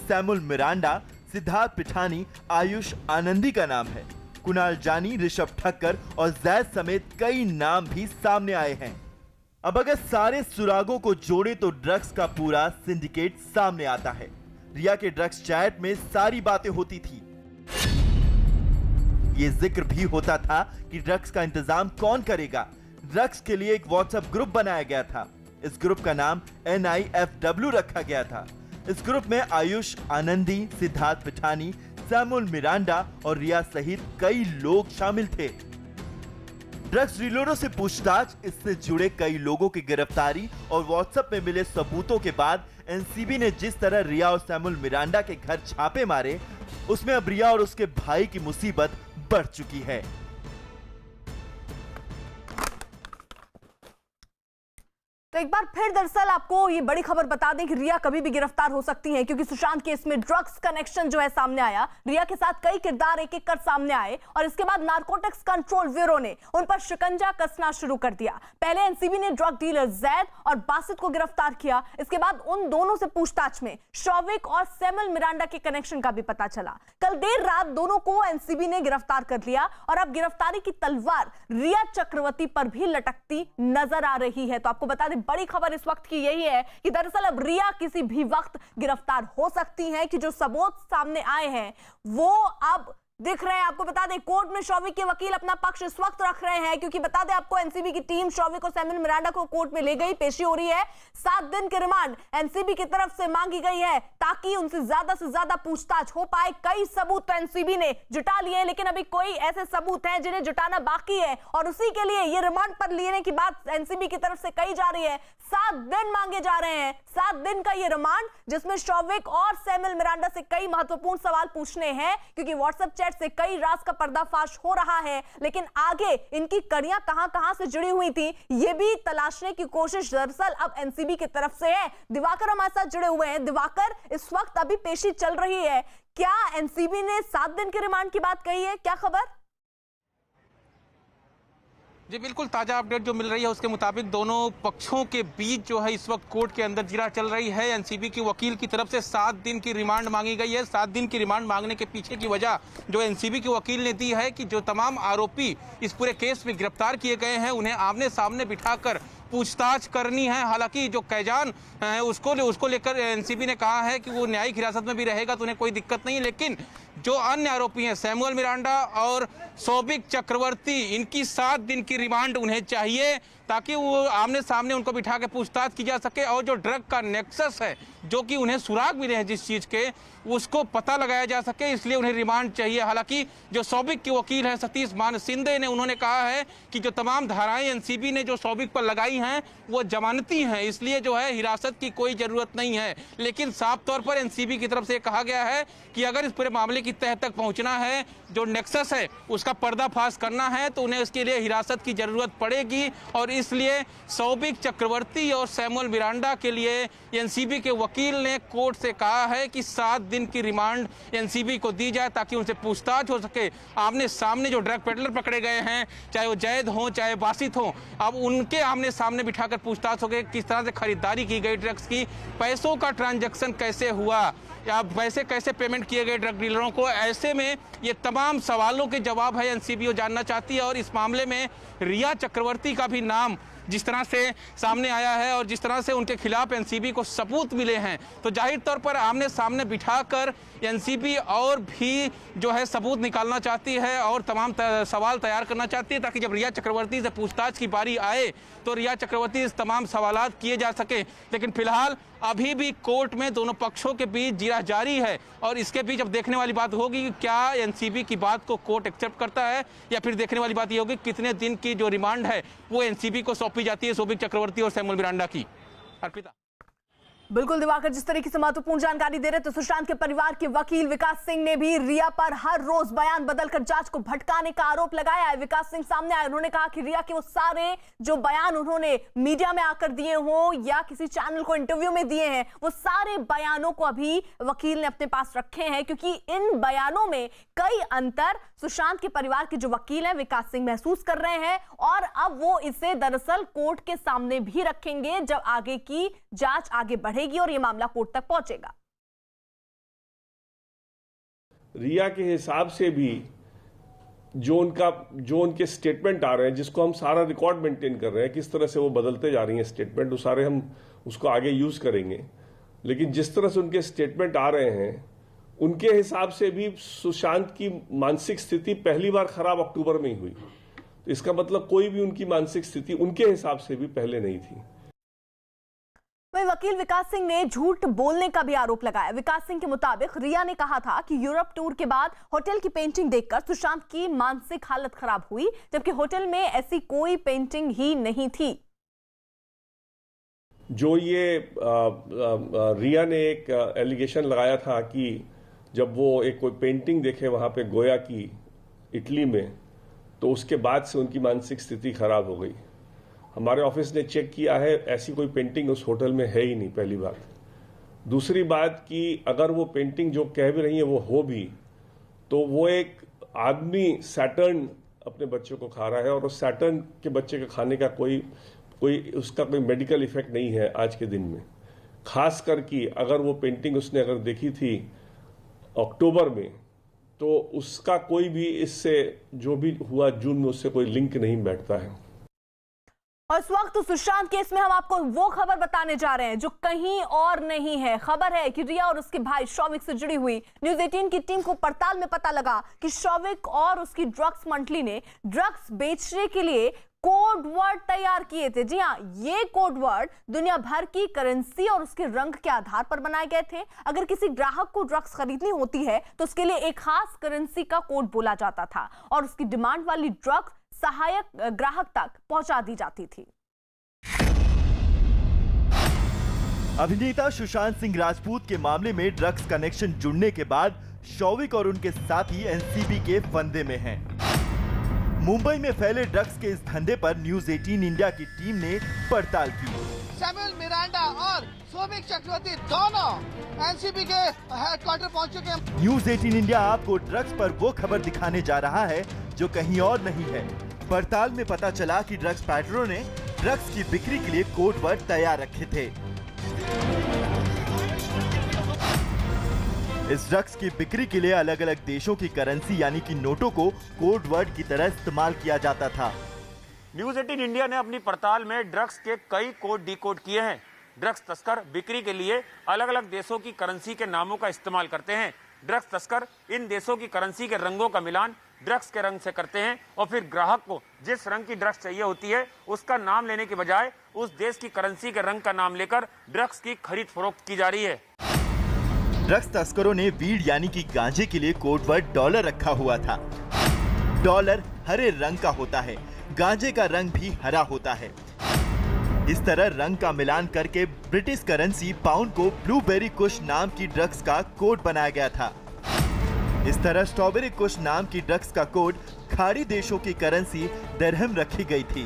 Samuel Miranda, Siddharth Pithani, Ayush Anandi का नाम है। कुणाल जानी, ऋषभ ठक्कर और जैद समेत कई नाम भी सामने आए हैं। अब अगर सारे सुरागों को जोड़े तो ड्रग्स का पूरा सिंडिकेट सामने आता है। रिया के ड्रग्स चैट में सारी बातें होती थी। ये जिक्र भी होता था कि ड्रग्स का इंतजाम कौन करेगा। ड्रग्स के लिए एक व्हाट्सएप ग्रुप बनाया गया था। इस ग्रुप का नाम NIFW रखा गया था। इस ग्रुप में आयुष आनंदी, सिद्धार्थ पिठानी, सैमुअल मिरांडा और रिया सहित कई लोग शामिल थे। ड्रग्स डीलरों से पूछताछ, इससे जुड़े कई लोगों की गिरफ्तारी और व्हाट्सएप में मिले सबूतों के बाद एनसीबी ने जिस तरह रिया और सैमुअल मिरांडा के घर छापे मारे, उसमें अब रिया और उसके भाई की मुसीबत बढ़ चुकी है। तो एक बार फिर दरअसल आपको ये बड़ी खबर बता दें कि रिया कभी भी गिरफ्तार हो सकती हैं, क्योंकि सुशांत केस में ड्रग्स कनेक्शन जो है सामने आया। रिया के साथ कई किरदार एक एक कर सामने आए और इसके बाद नारकोटिक्स कंट्रोल ब्यूरो ने उन पर शिकंजा कसना शुरू कर दिया। पहले एनसीबी ने ड्रग डीलर जैद और बासित को गिरफ्तार किया। इसके बाद उन दोनों से पूछताछ में शौविक और सैमुअल मिरांडा के कनेक्शन का भी पता चला। कल देर रात दोनों को एनसीबी ने गिरफ्तार कर लिया और अब गिरफ्तारी की तलवार रिया चक्रवर्ती पर भी लटकती नजर आ रही है। तो आपको बता दें, बड़ी खबर इस वक्त की यही है कि दरअसल अब रिया किसी भी वक्त गिरफ्तार हो सकती हैं, कि जो सबूत सामने आए हैं वो अब दिख रहे हैं। आपको बता दें, कोर्ट में शौविक के वकील अपना पक्ष इस वक्त रख रहे हैं, क्योंकि बता दें आपको, एनसीबी की टीम शौविक और सैमुअल मिरांडा को कोर्ट में ले गई। पेशी हो रही है। 7 दिन की रिमांड एनसीबी की तरफ से मांगी गई है, ताकि उनसे ज्यादा पूछताछ हो पाए। कई सबूत तो एनसीबी ने जुटा लिए, लेकिन अभी कोई ऐसे सबूत हैं जिन्हें जुटाना बाकी है, और उसी के लिए ये रिमांड पर लेने की बात एनसीबी की तरफ से कही जा रही है। 7 दिन मांगे जा रहे हैं। 7 दिन का ये रिमांड, जिसमें शौविक और सैमुअल मिरांडा से कई महत्वपूर्ण सवाल पूछने हैं, क्योंकि व्हाट्सएप चैट से कई राज का पर्दाफाश हो रहा है। लेकिन आगे इनकी कड़ियां कहां से जुड़ी हुई थी, ये भी तलाशने की कोशिश दरअसल अब एनसीबी की तरफ से है। दिवाकर हमारे साथ जुड़े हुए हैं। दिवाकर, इस वक्त अभी पेशी चल रही है, क्या एनसीबी ने 7 दिन के रिमांड की बात कही है? क्या खबर? जी बिल्कुल, ताज़ा अपडेट जो मिल रही है उसके मुताबिक दोनों पक्षों के बीच जो है इस वक्त कोर्ट के अंदर जिरा चल रही है। एनसीबी के वकील की तरफ से 7 दिन की रिमांड मांगी गई है। 7 दिन की रिमांड मांगने के पीछे की वजह जो एनसीबी के वकील ने दी है कि जो तमाम आरोपी इस पूरे केस में गिरफ्तार किए गए हैं, उन्हें आमने सामने बिठाकर पूछताछ करनी है। हालांकि जो कैजान है उसको लेकर एनसीबी ने कहा है कि वो न्यायिक हिरासत में भी रहेगा तो उन्हें कोई दिक्कत नहीं, लेकिन जो अन्य आरोपी हैं सैमुअल मिरांडा और शौविक चक्रवर्ती, इनकी 7 दिन की रिमांड उन्हें चाहिए, ताकि वो आमने सामने उनको बिठा के पूछताछ की जा सके और जो ड्रग का नेक्सस है, जो कि उन्हें सुराग मिले हैं जिस चीज़ के, उसको पता लगाया जा सके, इसलिए उन्हें रिमांड चाहिए। हालांकि जो शौविक के वकील हैं सतीश मान सिंधे ने, उन्होंने कहा है कि जो तमाम धाराएं एनसीबी ने जो शौविक पर लगाई हैं वो जमानती हैं, इसलिए जो है हिरासत की कोई ज़रूरत नहीं है। लेकिन साफ तौर पर एनसीबी की तरफ से कहा गया है कि अगर इस पूरे मामले की तह तक पहुँचना है, जो नेक्सस है उसका पर्दाफाश करना है, तो उन्हें उसके लिए हिरासत की ज़रूरत पड़ेगी। और इसलिए शौविक चक्रवर्ती और सैमुअल मिरांडा के लिए एनसीबी के वकील ने कोर्ट से कहा है कि 7 दिन की रिमांड एनसीबी को दी जाए, ताकि उनसे पूछताछ हो सके। आमने सामने जो ड्रग पेडलर पकड़े गए हैं, चाहे वो जैद हो चाहे बासित हो, अब उनके आमने सामने बिठाकर पूछताछ हो गई, किस तरह से खरीदारी की गई ड्रग्स की, पैसों का ट्रांजैक्शन कैसे हुआ, या पैसे कैसे पेमेंट किए गए ड्रग डीलरों को। ऐसे में ये तमाम सवालों के जवाब है एनसीबी जानना चाहती है। और इस मामले में रिया चक्रवर्ती का भी नाम जिस तरह से सामने आया है और जिस तरह से उनके खिलाफ एनसीबी को सबूत मिले हैं, तो जाहिर तौर पर आमने सामने बिठाकर एनसीबी और भी जो है सबूत निकालना चाहती है और तमाम सवाल तैयार करना चाहती है, ताकि जब रिया चक्रवर्ती से पूछताछ की बारी आए तो रिया चक्रवर्ती से तमाम सवालात किए जा सके। लेकिन फिलहाल अभी भी कोर्ट में दोनों पक्षों के बीच जिरा जारी है, और इसके बीच अब देखने वाली बात होगी कि क्या एनसीबी की बात को कोर्ट एक्सेप्ट करता है, या फिर देखने वाली बात ये होगी कितने दिन की जो रिमांड है वो एनसीबी को सौंपी जाती है शौविक चक्रवर्ती और सैमुअल मिरांडा की। अर्पिता। बिल्कुल दिवाकर, जिस तरीके से महत्वपूर्ण जानकारी दे रहे थे, सुशांत के परिवार के वकील विकास सिंह ने भी रिया पर हर रोज बयान बदलकर जांच को भटकाने का आरोप लगाया है। विकास सिंह सामने आए, उन्होंने कहा कि रिया के वो सारे जो बयान उन्होंने मीडिया में आकर दिए हों या किसी चैनल को इंटरव्यू में दिए हैं, वो सारे बयानों को अभी वकील ने अपने पास रखे हैं, क्योंकि इन बयानों में कई अंतर सुशांत के परिवार के जो वकील हैं विकास सिंह महसूस कर रहे हैं, और अब वो इसे दरअसल कोर्ट के सामने भी रखेंगे जब आगे की जांच आगे बढ़ेगी और ये मामला कोर्ट तक पहुंचेगा। रिया के हिसाब से भी जो उनके स्टेटमेंट आ रहे हैं, जिसको हम सारा रिकॉर्ड मेंटेन कर रहे हैं, किस तरह से वो बदलते जा रही हैं स्टेटमेंट, वो सारे हम उसको आगे यूज करेंगे। लेकिन जिस तरह से उनके स्टेटमेंट आ रहे हैं, उनके हिसाब से भी सुशांत की मानसिक स्थिति पहली बार खराब अक्टूबर में ही हुई। तो इसका मतलब कोई भी उनकी मानसिक स्थिति उनके हिसाब से भी पहले नहीं थी। वहीं वकील विकास सिंह ने झूठ बोलने का भी आरोप लगाया। विकास सिंह के मुताबिक रिया ने कहा था कि यूरोप टूर के बाद होटल की पेंटिंग देखकर सुशांत की मानसिक हालत खराब हुई, जबकि होटल में ऐसी कोई पेंटिंग ही नहीं थी। जो ये रिया ने एक एलिगेशन लगाया था कि जब वो एक कोई पेंटिंग देखे वहां पे गोया की इटली में, तो उसके बाद से उनकी मानसिक स्थिति खराब हो गई। हमारे ऑफिस ने चेक किया है, ऐसी कोई पेंटिंग उस होटल में है ही नहीं, पहली बात। दूसरी बात कि अगर वो पेंटिंग जो कह भी रही है वो हो भी, तो वो एक आदमी सैटर्न अपने बच्चे को खा रहा है, और उस सैटर्न के बच्चे के खाने का कोई उसका कोई मेडिकल इफेक्ट नहीं है आज के दिन में। खास करके अगर वो पेंटिंग उसने अगर देखी थी अक्टूबर में, तो उसका कोई भी इससे जो भी हुआ जून में उससे कोई लिंक नहीं बैठता है। और इस वक्त सुशांत केस में हम आपको वो खबर बताने जा रहे हैं जो कहीं और नहीं है। खबर है कि रिया और उसके भाई शौविक से जुड़ी हुई न्यूज़ 18 की टीम को पड़ताल में पता लगा कि शौविक और उसकी ड्रग्स मंडली ने ड्रग्स बेचने के लिए कोड वर्ड तैयार किए थे। जी हाँ, ये कोड वर्ड दुनिया भर की करेंसी और उसके रंग के आधार पर बनाए गए थे। अगर किसी ग्राहक को ड्रग्स खरीदनी होती है तो उसके लिए एक खास करेंसी का कोड बोला जाता था और उसकी डिमांड वाली ड्रग्स सहायक ग्राहक तक पहुंचा दी जाती थी। अभिनेता सुशांत सिंह राजपूत के मामले में ड्रग्स कनेक्शन जुड़ने के बाद शौविक और उनके साथी एनसीबी के फंदे में हैं। मुंबई में फैले ड्रग्स के इस धंधे पर न्यूज़ 18 इंडिया की टीम ने पड़ताल की। सैमुअल मिरांडा और शौविक चक्रवर्ती दोनों एनसीबी के हेडक्वार्टर पहुंच चुके हैं। न्यूज़ 18 इंडिया आपको ड्रग्स पर वो खबर दिखाने जा रहा है जो कहीं और नहीं है। पड़ताल में पता चला कि ड्रग्स पैडलरों ने ड्रग्स की बिक्री के लिए कोड वर्ड तैयार रखे थे। इस ड्रग्स की बिक्री के लिए अलग अलग देशों की करेंसी यानी कि नोटों को कोड वर्ड की तरह इस्तेमाल किया जाता था। न्यूज़ 18 इंडिया ने अपनी पड़ताल में ड्रग्स के कई कोड डिकोड किए हैं। ड्रग्स तस्कर बिक्री के लिए अलग अलग देशों की करेंसी के नामों का इस्तेमाल करते हैं। ड्रग्स तस्कर इन देशों की करेंसी के रंगों का मिलान ड्रग्स के रंग से करते हैं और फिर ग्राहक को जिस रंग की ड्रग्स चाहिए होती है उसका नाम लेने के बजाय उस देश की करेंसी के रंग का नाम लेकर ड्रग्स की खरीद फरोख्त की जा रही है। ड्रग्स तस्करों ने वीड यानी कि गांजे के लिए कोड वर्ड डॉलर रखा हुआ था। डॉलर हरे रंग का होता है, गांजे का रंग भी हरा होता है। इस तरह रंग का मिलान करके ब्रिटिश करेंसी पाउंड को ब्लूबेरी कुश नाम की ड्रग्स का कोड बनाया गया था। इस तरह स्ट्रॉबेरी कुश नाम की ड्रग्स का कोड खाड़ी देशों की करेंसी दिरहम रखी गई थी।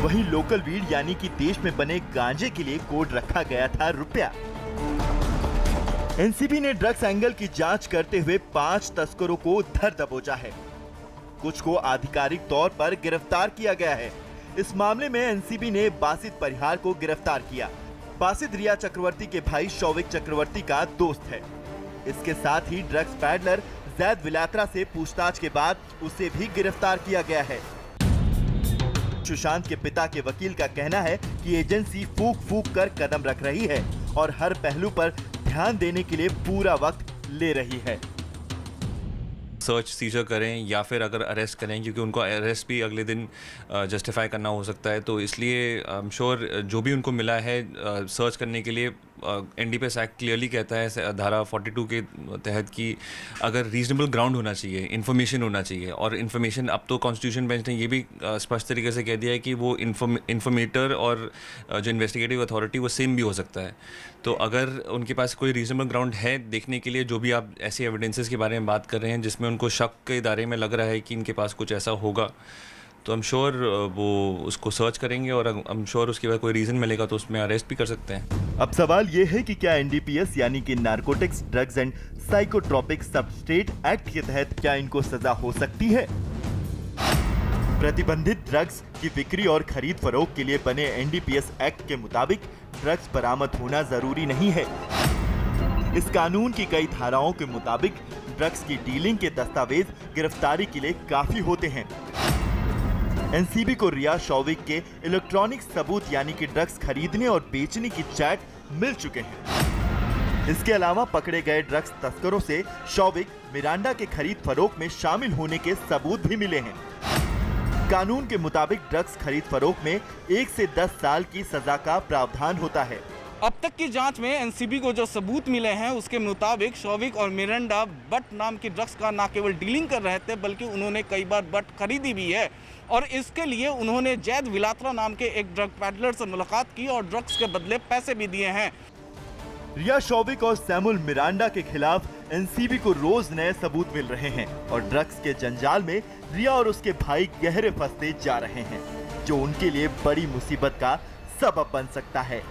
वहीं लोकल वीड यानी कि देश में बने गांजे के लिए कोड रखा गया था रुपया। एनसीबी ने ड्रग्स एंगल की जांच करते हुए 5 तस्करों को धर दबोचा है। कुछ को आधिकारिक तौर पर गिरफ्तार किया गया है। इस मामले में एनसीबी ने बासित परिहार को गिरफ्तार किया। बासित रिया चक्रवर्ती के भाई शौविक चक्रवर्ती का दोस्त है। इसके साथ ही ड्रग्स पैडलर जैद विलात्रा से पूछताछ के बाद उसे भी गिरफ्तार किया गया है। सुशांत के पिता के वकील का कहना है कि एजेंसी फूक फूक कर कदम रख रही है और हर पहलू पर ध्यान देने के लिए पूरा वक्त ले रही है। सर्च सीजर करें या फिर अगर अरेस्ट करें, क्योंकि उनको अरेस्ट भी अगले दिन जस्टिफाई करना हो सकता है, तो इसलिए आई एम श्योर जो भी उनको मिला है सर्च करने के लिए एनडीपीएस एक्ट क्लियरली कहता है धारा 42 के तहत कि अगर रीजनेबल ग्राउंड होना चाहिए, इन्फॉर्मेशन होना चाहिए। और इन्फॉर्मेशन अब तो कॉन्स्टिट्यूशन बेंच ने ये भी स्पष्ट तरीके से कह दिया है कि वो इन्फॉर्मेटर और जो इन्वेस्टिगेटिव अथॉरिटी वो सेम भी हो सकता है। तो अगर उनके पास कोई रीजनेबल ग्राउंड है देखने के लिए, जो भी आप ऐसी एविडेंसेस के बारे में बात कर रहे हैं जिसमें उनको शक के दायरे में लग रहा है कि इनके पास कुछ ऐसा होगा, तो आई एम श्योर वो उसको सर्च करेंगे और आई एम श्योर उसके बाद कोई रीज़न मिलेगा तो उसमें अरेस्ट भी कर सकते हैं। अब सवाल ये है कि क्या एनडीपीएस यानी कि narcotics drugs and psychotropic substrate act के तहत क्या इनको सजा हो सकती है? प्रतिबंधित ड्रग्स की बिक्री और खरीद फरोख्त के लिए बने एनडीपीएस एक्ट के मुताबिक ड्रग्स बरामद होना जरूरी नहीं है। इस कानून की कई धाराओं के मुताबिक ड्रग्स की डीलिंग के दस्तावेज गिरफ्तारी के लिए काफी होते हैं। एनसीबी को रिया शौविक के इलेक्ट्रॉनिक सबूत यानी कि ड्रग्स खरीदने और बेचने की चैट मिल चुके हैं। इसके अलावा पकड़े गए ड्रग्स तस्करों से शौविक मिरांडा के खरीद फरोख्त में शामिल होने के सबूत भी मिले हैं। कानून के मुताबिक ड्रग्स खरीद फरोख्त में 1 से 10 साल की सजा का प्रावधान होता है। अब तक की जांच में एनसीबी को जो सबूत मिले हैं उसके मुताबिक शौविक और मिरांडा बट नाम की ड्रग्स का न केवल डीलिंग कर रहे थे बल्कि उन्होंने कई बार बट खरीदी भी है और इसके लिए उन्होंने जैद विलात्रा नाम के एक ड्रग पैडलर से मुलाकात की और ड्रग्स के बदले पैसे भी दिए हैं। रिया शौविक और सैमुअल मिरांडा के खिलाफ एनसीबी को रोज नए सबूत मिल रहे हैं और ड्रग्स के जंजाल में रिया और उसके भाई गहरे फंसते जा रहे हैं, जो उनके लिए बड़ी मुसीबत का सबब बन सकता है।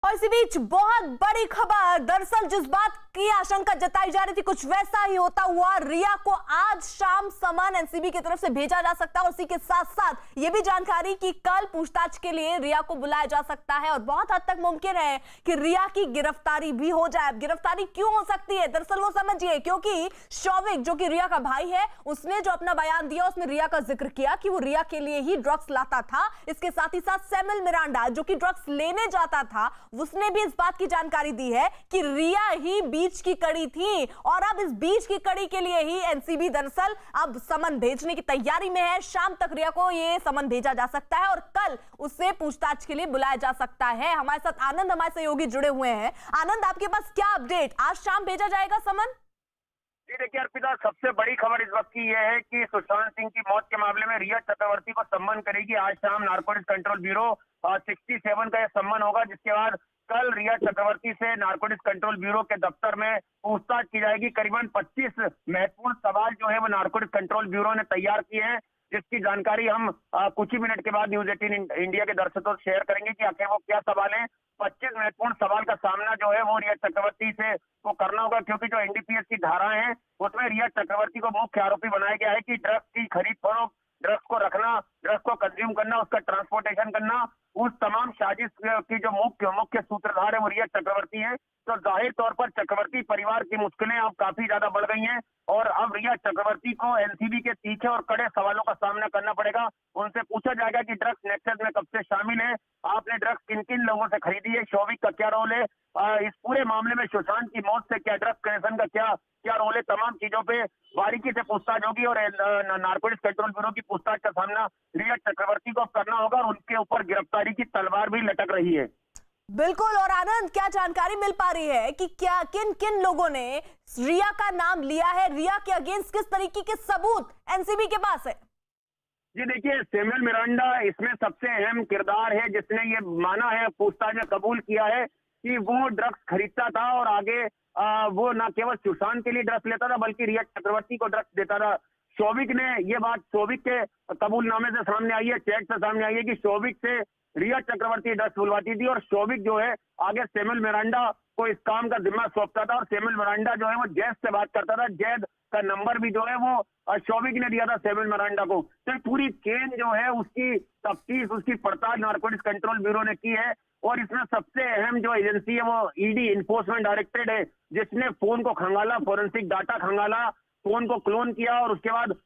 और इसी बीच बहुत बड़ी खबर, दरअसल जिस बात की आशंका जताई जा रही थी कुछ वैसा ही होता हुआ। रिया को आज शाम समन एनसीबी की तरफ से भेजा जा सकता है और इसी के साथ साथ ये भी जानकारी कि कल पूछताछ के लिए रिया को बुलाया जा सकता है और बहुत हद तक मुमकिन है कि रिया की गिरफ्तारी भी हो जाए। गिरफ्तारी क्यों हो सकती है, दरअसल वो समझिए, क्योंकि शौविक जो कि रिया का भाई है उसने जो अपना बयान दिया उसमें रिया का जिक्र किया कि वो रिया के लिए ही ड्रग्स लाता था। इसके साथ ही साथ सैमुअल मिरांडा जो कि ड्रग्स लेने जाता था उसने भी इस बात की जानकारी दी है कि रिया ही बीच की कड़ी थी और अब इस बीच की कड़ी के लिए ही एनसीबी दरअसल अब समन भेजने की तैयारी में है। शाम तक रिया को ये समन भेजा जा सकता है और कल उससे पूछताछ के लिए बुलाया जा सकता है। हमारे साथ आनंद हमारे सहयोगी जुड़े हुए हैं। आनंद, आपके पास क्या अपडेट, आज शाम भेजा जाएगा समन? जी देखिए अर्पिता, सबसे बड़ी खबर इस वक्त की यह है कि सुशांत सिंह की मौत के मामले में रिया चक्रवर्ती को सम्मन करेगी। आज शाम नारकोटिक्स कंट्रोल ब्यूरो 67 का यह सम्मन होगा, जिसके बाद कल रिया चक्रवर्ती से नारकोटिक्स कंट्रोल ब्यूरो के दफ्तर में पूछताछ की जाएगी। करीबन 25 महत्वपूर्ण सवाल जो है वो नारकोटिक्स कंट्रोल ब्यूरो ने तैयार किए हैं, जिसकी जानकारी हम कुछ ही मिनट के बाद न्यूज 18 इंडिया के दर्शकों से शेयर करेंगे कि आखिर वो क्या सवाल है। 25 महत्वपूर्ण सवाल का सामना जो है वो रिया चक्रवर्ती से वो करना होगा, क्योंकि जो एनडीपीएस की धाराएं हैं उसमें रिया चक्रवर्ती को मुख्य आरोपी बनाया गया है कि ड्रग्स की खरीद फरोख्त, ड्रग्स को रखना, ड्रग्स को कंज्यूम करना, उसका ट्रांसपोर्टेशन करना, उस तमाम साजिश की जो मुख्य सूत्रधार है वो रिया चक्रवर्ती है। तो जाहिर तौर पर चक्रवर्ती परिवार की मुश्किलें अब काफी ज्यादा बढ़ गई हैं और अब रिया चक्रवर्ती को एनसीबी के तीखे और कड़े सवालों का सामना करना पड़ेगा। उनसे पूछा जाएगा कि ड्रग्स नेक्सस में कब से शामिल है, आपने ड्रग्स किन किन लोगों से खरीदी है, शौविक का क्या रोल है, इस पूरे मामले में सुशांत की मौत से क्या ड्रग्स कनेक्शन का क्या रोल है, तमाम चीजों पे बारीकी से पूछताछ होगी और नारकोटिक्स कंट्रोल ब्यूरो की पूछताछ का सामना रिया चक्रवर्ती को करना होगा और उनके ऊपर गिरफ्तारी की तलवार भी लटक रही है। बिल्कुल। और आनंद, क्या जानकारी मिल पा रही है कि क्या किन किन लोगों ने रिया का नाम लिया है, रिया के अगेंस्ट किस तरीके के सबूत एनसीबी के पास है? जी देखिए, सैमुअल मिरांडा इसमें सबसे अहम किरदार है, जिसने ये माना है, पूछताछ में कबूल किया है कि वो ड्रग्स खरीदता था और आगे वो न केवल सुशांत के लिए ड्रग्स लेता था बल्कि रिया चक्रवर्ती को ड्रग्स देता था। शौविक ने ये बात शौविक के कबूलनामे से सामने आई है, चैट से सामने आई है कि शौविक से रिया चक्रवर्ती ड्रग्स बुलवाती थी और शौविक जो है आगे सैमुअल मिरांडा को इस काम का जिम्मा सौंपता था और सैमुअल मिरांडा जो है वो जैद से बात करता था। जैद का नंबर भी जो है वो शौविक ने दिया था सैमुअल मिरांडा को। तो पूरी चेन जो है उसकी तफ्तीश, उसकी पड़ताल नारकोटिक्स कंट्रोल ब्यूरो ने की है और इसमें सबसे अहम जो एजेंसी है वो ईडी इन्फोर्समेंट डायरेक्टरेट है, जिसने फोन को खंगाला, फोरेंसिक डाटा खंगाला, फोन को क्लोन किया और उसके बाद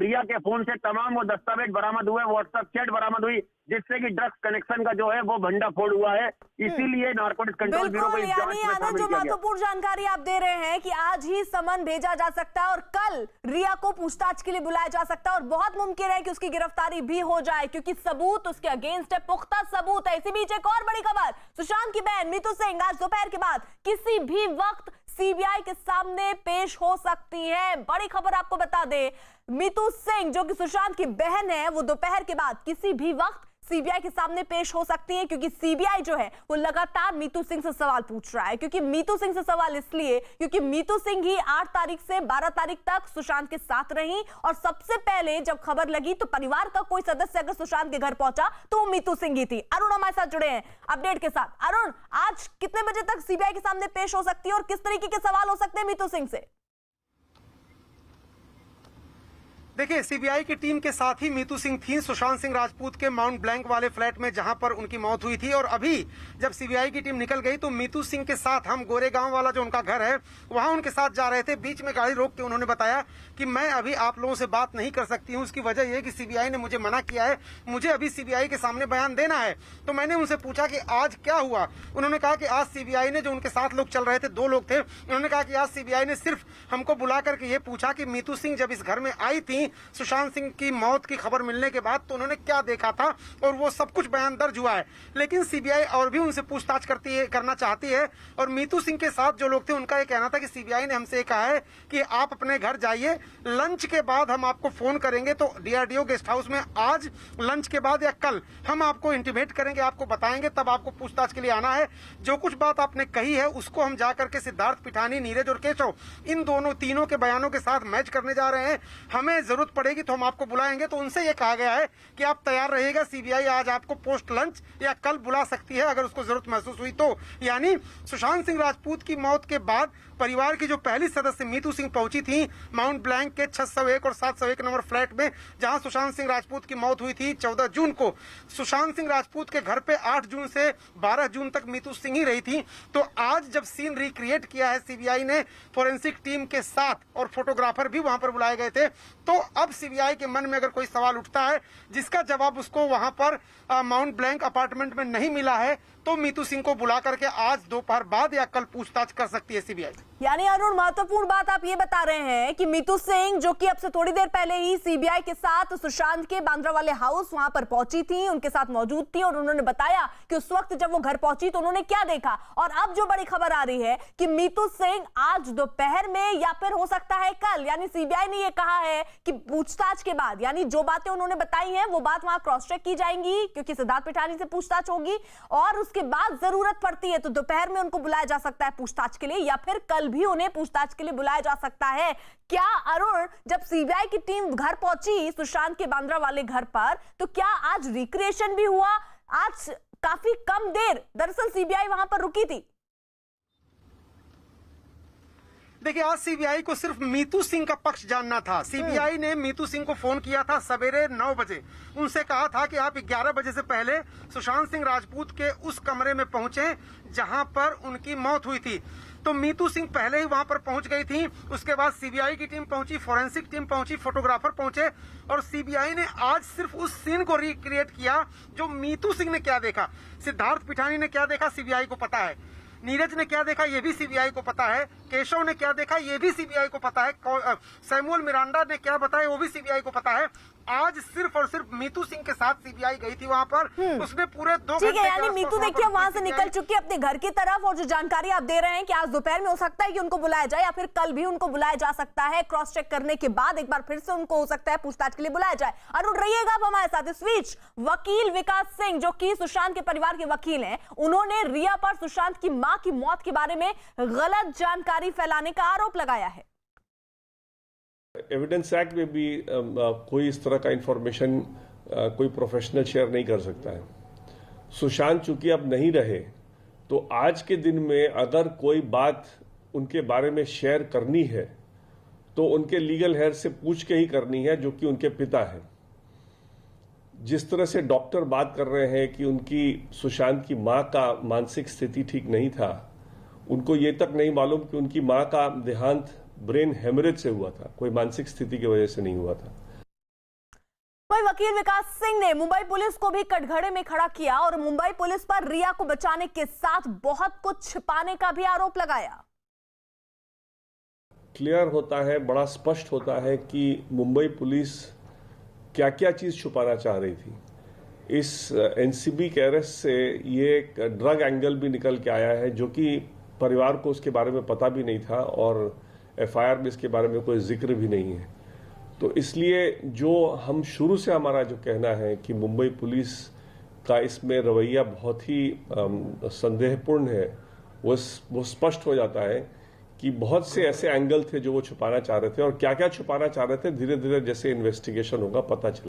रिया के फोन से तमाम वो दस्तावेज बरामद हुए, व्हाट्सएप चैट बरामद हुई, जिससे कि ड्रग्स कनेक्शन का जो है वो भंडाफोड़ हुआ है। इसीलिए नारकोटिक्स कंट्रोल ब्यूरो को इस जांच में शामिल जो किया गया। महत्वपूर्ण जानकारी आप दे रहे हैं कि आज ही समन भेजा जा सकता है और कल रिया को पूछताछ के लिए बुलाया जा सकता है और बहुत मुमकिन है कि उसकी गिरफ्तारी भी हो जाए, क्योंकि सबूत उसके अगेंस्ट है, पुख्ता सबूत है। इसी बीच एक और बड़ी खबर, सुशांत की बहन मीतू सिंह आज दोपहर के बाद किसी भी वक्त सीबीआई के सामने पेश हो सकती है। बड़ी खबर आपको बता दे, मीतू सिंह जो कि सुशांत की बहन है वो दोपहर के बाद किसी भी वक्त सीबीआई के सामने पेश हो सकती है, क्योंकि सीबीआई जो है वो लगातार मीतू सिंह से सवाल पूछ रहा है। क्योंकि मीतू सिंह से सवाल इसलिए क्योंकि मीतू सिंह ही 8 तारीख से 12 तारीख तक सुशांत के साथ रही और सबसे पहले जब खबर लगी तो परिवार का कोई सदस्य अगर सुशांत के घर पहुंचा तो वो मीतू सिंह ही थी। अरुण हमारे साथ जुड़े हैं अपडेट के साथ। अरुण, आज कितने बजे तक सीबीआई के सामने पेश हो सकती है और किस तरीके के सवाल हो सकते हैं मीतू सिंह से? देखिए, सीबीआई की टीम के साथ ही मीतू सिंह थी सुशांत सिंह राजपूत के माउंट ब्लैंक वाले फ्लैट में, जहां पर उनकी मौत हुई थी। और अभी जब सीबीआई की टीम निकल गई तो मीतू सिंह के साथ हम गोरेगांव वाला जो उनका घर है वहां उनके साथ जा रहे थे। बीच में गाड़ी रोक के उन्होंने बताया कि मैं अभी आप लोगों से बात नहीं कर सकती हूँ। उसकी वजह यह कि सीबीआई ने मुझे मना किया है, मुझे अभी सीबीआई के सामने बयान देना है। तो मैंने उनसे पूछा कि आज क्या हुआ। उन्होंने कहा कि आज सीबीआई ने, जो उनके साथ लोग चल रहे थे, 2 लोग थे, उन्होंने कहा कि आज सीबीआई ने सिर्फ हमको बुला करके ये पूछा कि मीतू सिंह जब इस घर में आई थी सुशांत सिंह की मौत की खबर मिलने के बाद तो उन्होंने क्या देखा था, और वो सब कुछ बयान दर्ज हुआ है। लेकिन सीबीआई और भी उनसे पूछताछ करना चाहती है। और मीतू सिंह के साथ जो लोग थे उनका ये कहना था कि सीबीआई ने हमसे कहा है कि आप अपने घर जाइए, लंच के बाद हम आपको फोन करेंगे। तो डीआरडीओ गेस्ट हाउस में आज लंच के बाद या कल हम आपको इंटीमेट करेंगे, आपको बताएंगे, तब आपको पूछताछ के लिए आना है। जो कुछ बात आपने कही है उसको हम जाकर के सिद्धार्थ पिठानी, नीरज और केशव, इन तीनों के बयानों के साथ मैच करने जा रहे हैं। हमें जरूरत पड़ेगी तो हम आपको बुलाएंगे। तो उनसे ये कहा गया है कि आप तैयार रहिएगा, सीबीआई आज आपको पोस्ट लंच या कल बुला सकती है अगर उसको जरूरत महसूस हुई तो। यानी सुशांत सिंह राजपूत की मौत के बाद परिवार की जो पहली सदस्य मीतू सिंह पहुंची थी माउंट ब्लैंक के 601 और 701 नंबर फ्लैट में, जहां सुशांत सिंह राजपूत की मौत हुई थी 14 जून को। सुशांत सिंह राजपूत के घर पे 8 जून से 12 जून तक मीतू सिंह ही रही थी। तो आज जब सीन रिक्रिएट किया है सीबीआई ने फोरेंसिक टीम के साथ, और फोटोग्राफर भी वहां पर बुलाए गए थे, तो अब सीबीआई के मन में अगर कोई सवाल उठता है जिसका जवाब उसको वहां पर माउंट ब्लैंक अपार्टमेंट में नहीं मिला है, तो मीतू सिंह को बुला करके आज दोपहर बाद या कल पूछताछ कर सकती है सीबीआई। यानी अरुण, महत्वपूर्ण बात आप ये बता रहे हैं कि मीतू सिंह, जो कि अब से थोड़ी देर पहले ही सीबीआई के साथ सुशांत के बांद्रा वाले हाउस वहां पर पहुंची थी, उनके साथ मौजूद थी, और उन्होंने बताया कि उस वक्त जब वो घर पहुंची तो उन्होंने क्या देखा। और अब जो बड़ी खबर आ रही है कि मीतू सिंह आज दोपहर में या फिर हो सकता है कल, यानी सीबीआई ने यह कहा है कि पूछताछ के बाद, यानी जो बातें उन्होंने बताई हैं वो बात वहां क्रॉस चेक की जाएंगी, क्योंकि सिद्धार्थ पिठानी से पूछताछ होगी, और उसके बाद जरूरत पड़ती है तो दोपहर में उनको बुलाया जा सकता है पूछताछ के लिए, या फिर कल भी उन्हें पूछताछ के लिए बुलाया जा सकता है। क्या अरुण, जब सीबीआई की टीम घर पहुंची सुशांत के बांद्रा वाले घर पर, तो क्या आज रिक्रिएशन भी हुआ? आज काफी कम देर दरअसल सीबीआई वहां पर रुकी थी। देखिए, आज सीबीआई को सिर्फ मीतू सिंह का पक्ष जानना था। सीबीआई ने मीतू सिंह को फोन किया था सवेरे 9 बजे। उनसे कहा था कि आप 11 बजे से पहले सुशांत सिंह राजपूत के उस कमरे में पहुंचे जहां पर उनकी मौत हुई थी। तो मीतू सिंह पहले ही वहां पर पहुंच गई थी। उसके बाद सीबीआई की टीम पहुंची, फोरेंसिक टीम पहुंची, फोटोग्राफर पहुंचे, और सीबीआई ने आज सिर्फ उस सीन को रिक्रिएट किया जो मीतू सिंह ने क्या देखा। सिद्धार्थ पिठानी ने क्या देखा सीबीआई को पता है, नीरज ने क्या देखा ये भी सीबीआई को पता है, केशव ने क्या देखा ये भी सीबीआई को पता है, सैमुअल मिरांडा ने क्या बताया वो भी सीबीआई को पता है। आज सिर्फ और सिर्फ मीतू सिंह के साथ सीबीआई गई थी वहां पर। उसने पूरे 2 घंटे, ठीक है, यानी मीतू देखिए वहां से निकल चुकी है अपने घर की तरफ, और जो जानकारी आप दे रहे हैं कि आज दोपहर में हो सकता है कि उनको बुलाया जाए, या फिर कल भी उनको बुलाया जा सकता है। क्रॉस चेक करने के बाद एक बार फिर से उनको हो सकता है पूछताछ के लिए बुलाया जाए। अरुण, रहिएगा आप हमारे साथ। इस बीच वकील विकास सिंह, जो कि सुशांत के परिवार के वकील हैं, उन्होंने रिया पर सुशांत की मां की मौत के बारे में गलत जानकारी फैलाने का आरोप लगाया है। एविडेंस एक्ट में भी कोई इस तरह का इंफॉर्मेशन कोई प्रोफेशनल शेयर नहीं कर सकता है। सुशांत चूंकि अब नहीं रहे, तो आज के दिन में अगर कोई बात उनके बारे में शेयर करनी है तो उनके लीगल हेयर से पूछ के ही करनी है, जो कि उनके पिता हैं। जिस तरह से डॉक्टर बात कर रहे हैं कि उनकी सुशांत की मां का मानसिक स्थिति ठीक नहीं था, उनको ये तक नहीं मालूम कि उनकी मां का देहांत ब्रेन हेमरेज से हुआ था, कोई मानसिक स्थिति की वजह से नहीं हुआ था। वही वकील विकास सिंह ने मुंबई पुलिस को भी कटघरे में खड़ा किया और मुंबई पुलिस पर रिया को बचाने के साथ बहुत कुछ छिपाने का भी आरोप लगाया। क्लियर होता है, बड़ा स्पष्ट होता है कि मुंबई पुलिस क्या क्या चीज छुपाना चाह रही थी। इस एनसीबी के अरेस्ट से ये एक ड्रग एंगल भी निकल के आया है, जो कि परिवार को उसके बारे में पता भी नहीं था, और एफआईआर में इसके बारे में कोई जिक्र भी नहीं है। तो इसलिए जो हम शुरू से हमारा जो कहना है कि मुंबई पुलिस का इसमें रवैया बहुत ही संदेहपूर्ण है, वो स्पष्ट हो जाता है कि बहुत से ऐसे एंगल थे जो वो छुपाना चाह रहे थे, और क्या क्या छुपाना चाह रहे थे धीरे धीरे जैसे इन्वेस्टिगेशन होगा पता चला।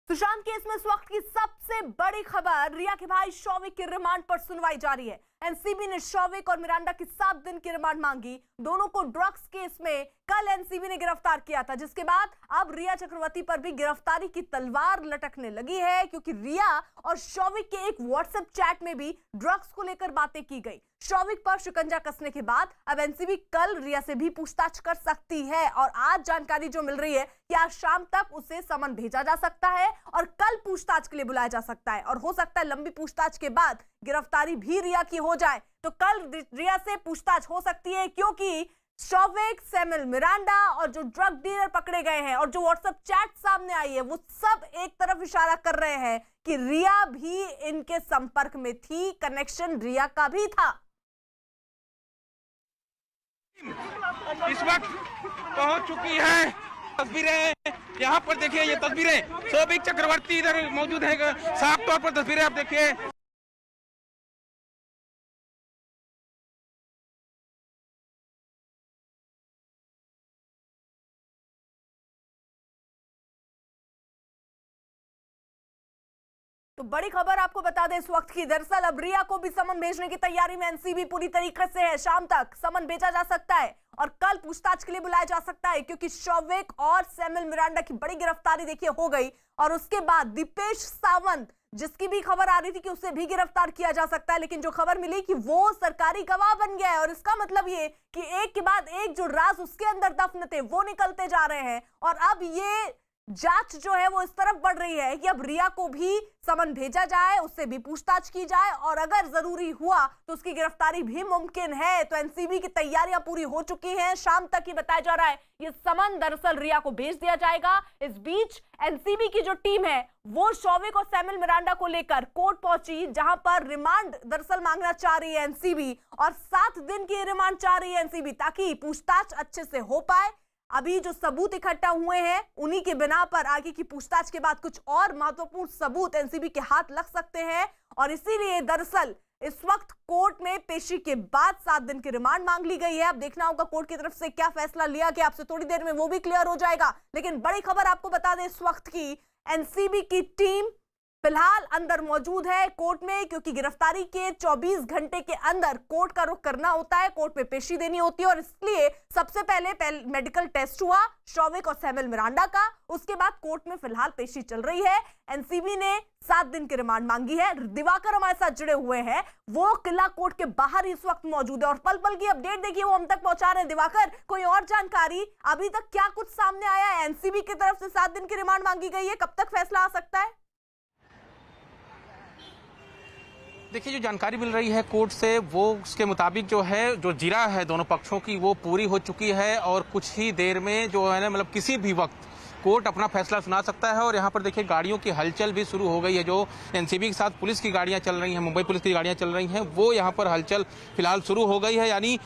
सुशांत केस में इस वक्त की सबसे बड़ी खबर, रिया के भाई शौविक के रिमांड पर सुनवाई जारी है। एनसीबी ने शौविक और मिरांडा की 7 दिन की रिमांड मांगी। दोनों को ड्रग्स केस में कल एनसीबी ने गिरफ्तार किया था, जिसके बाद अब रिया चक्रवर्ती पर भी गिरफ्तारी की तलवार लटकने लगी है, क्योंकि रिया और शौविक के एक व्हाट्सएप चैट में भी ड्रग्स को लेकर बातें की गई। शौविक पर शिकंजा कसने के बाद अब एनसीबी कल रिया से भी पूछताछ कर सकती है और आज जानकारी जो मिल रही है कि आज शाम तक उसे समन भेजा जा सकता है और कल पूछताछ के लिए बुलाया जा सकता है और हो सकता है लंबी पूछताछ के बाद गिरफ्तारी भी रिया की हो जाए। तो कल रिया से पूछताछ हो सकती है, क्योंकि शौविक, सैमुअल मिरांडा और जो ड्रग डीलर पकड़े गए हैं और जो व्हाट्सएप चैट सामने आई है, वो सब एक तरफ इशारा कर रहे हैं कि रिया भी इनके संपर्क में थी, कनेक्शन रिया का भी था। इस वक्त पहुंच चुकी है, तस्वीरें यहाँ पर देखिए, ये तस्वीरें शौविक चक्रवर्ती इधर मौजूद है, साफ तौर पर तस्वीरें आप देखिए। तो बड़ी खबर आपको बता दें इस वक्त की, दरअसल अब रिया को भी समन भेजने की तैयारी में एनसीबी पूरी तरीके से है। शाम तक समन भेजा जा सकता है और कल पूछताछ के लिए बुलाया जा सकता है, क्योंकि शौविक और सैमुअल मिरांडा की बड़ी गिरफ्तारी देखिए हो गई और उसके बाद दीपेश सावंत, जिसकी भी खबर आ रही थी कि उसे भी गिरफ्तार किया जा सकता है, लेकिन जो खबर मिली कि वो सरकारी गवाह बन गया है और इसका मतलब ये कि एक के बाद एक जो राज उसके अंदर दफन थे वो निकलते जा रहे हैं और अब ये जांच जो है वो इस तरफ बढ़ रही है कि अब रिया को भी समन भेजा जाए, उससे भी पूछताछ की जाए और अगर जरूरी हुआ तो उसकी गिरफ्तारी भी मुमकिन है। तो एनसीबी की तैयारियां पूरी हो चुकी हैं, शाम तक ही बताया जा रहा है ये समन दरअसल रिया को भेज दिया जाएगा। इस बीच एनसीबी की जो टीम है वो शौविक और सैमुअल मिरांडा को लेकर कोर्ट पहुंची, जहां पर रिमांड दरअसल मांगना चाह रही है एनसीबी और 7 दिन की रिमांड चाह रही है एनसीबी, ताकि पूछताछ अच्छे से हो पाए। अभी जो सबूत इकट्ठा हुए हैं उन्हीं के बिना पर आगे की पूछताछ के बाद कुछ और महत्वपूर्ण सबूत एनसीबी के हाथ लग सकते हैं और इसीलिए दरअसल इस वक्त कोर्ट में पेशी के बाद 7 दिन की रिमांड मांग ली गई है। अब देखना होगा कोर्ट की तरफ से क्या फैसला लिया गया, आपसे थोड़ी देर में वो भी क्लियर हो जाएगा। लेकिन बड़ी खबर आपको बता दें इस वक्त की, एनसीबी की टीम फिलहाल अंदर मौजूद है कोर्ट में, क्योंकि गिरफ्तारी के 24 घंटे के अंदर कोर्ट का रुख करना होता है, कोर्ट में पेशी देनी होती है और इसलिए सबसे पहले मेडिकल टेस्ट हुआ शौविक और सैमुअल मिरांडा का, उसके बाद कोर्ट में फिलहाल पेशी चल रही है। एनसीबी ने 7 दिन की रिमांड मांगी है। दिवाकर हमारे साथ जुड़े हुए हैं, वो किला कोर्ट के बाहर इस वक्त मौजूद है और पल पल की अपडेट देखिए वो हम तक पहुंचा रहे हैं। दिवाकर, कोई और जानकारी अभी तक क्या कुछ सामने आया है? एनसीबी की तरफ से 7 दिन की रिमांड मांगी गई है, कब तक फैसला आ सकता है? देखिए, जो जानकारी मिल रही है कोर्ट से वो उसके मुताबिक जो है, जो जिरा है दोनों पक्षों की वो पूरी हो चुकी है और कुछ ही देर में जो है ना, मतलब किसी भी वक्त कोर्ट अपना फैसला सुना सकता है। और यहाँ पर देखिए गाड़ियों की हलचल भी शुरू हो गई है, जो एनसीबी के साथ पुलिस की गाड़ियाँ चल रही हैं, मुंबई पुलिस की गाड़ियाँ चल रही हैं, वो यहाँ पर हलचल फिलहाल शुरू हो गई है। यानी